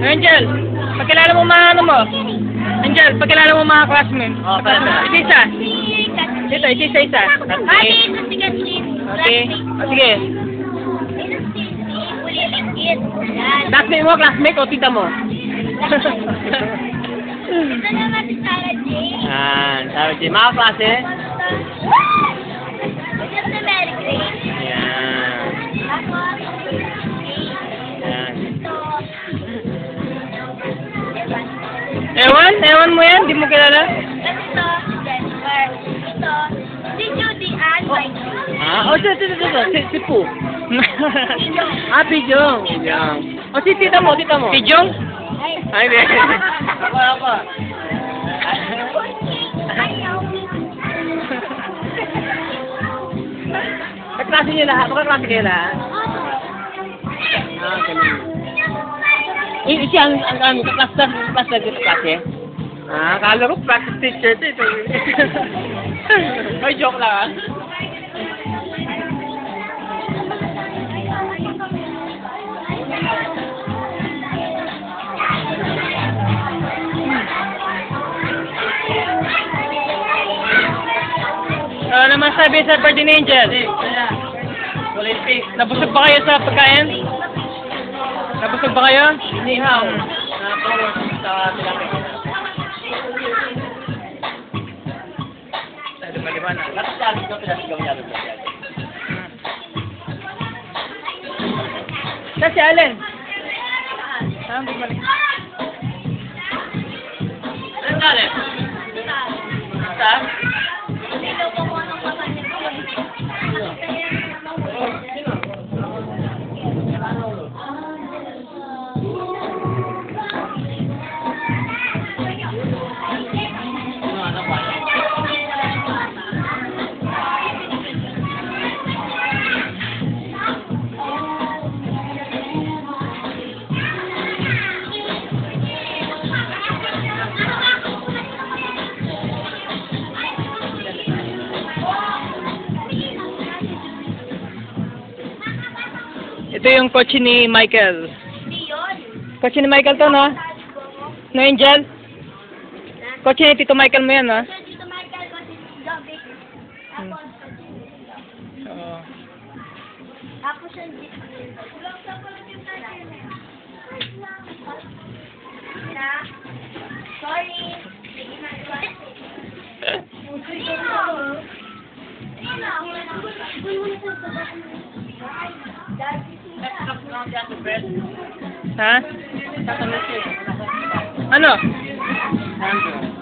Angel, pagkilala mo mga ano mo? Angel, pagkilala mo mga classmates? Oh, classmates. Isa-isa. Dito, isa-isa. Ay, ito si Kathleen. Okay. O, sige. Ito si Ulilikit. Yan. Classmate mo, classmate o tita mo? Ito naman si Sarah Jane. Yan, sabi si mga klase. Ito si Mary Grace. Yan. Tapos, Yan. ito. Ewan mo yan? Di mo kilala? Ito, si Jennifer. Ito, si Judy Ann White. Ah, si Poo. Pijong. Yan. O, si tita mo, Pijong? Ay, Ay, hindi. Ako. ayaw. Kaklase niyo lahat? Kaklase kayo lahat? Ganun. Siya ang kaklase dito klase? Kala ko practice teacher ito. Ay, joke lang Ano naman sabi sa birthday ni Angel? Olympic. Nabusog ba kayo sa pagkain? Nabusog ba kayo? Inihaw. Na-forward sa tilapia. Lima na. Nakasalit ko pinasigaw niya rin. Si Allen. Bumalik. Saan galing? Saan? Sino po mo ng kapatid ko? Ito yung kotse ni Michael. Hindi yun. Kotse ni Michael to, no? No, Angel? Kotse ni Tito Michael mo yan, no? Dito Michael ko si Jovic. Oo. Tapos yung sorry. Ha? Ano? Sandro.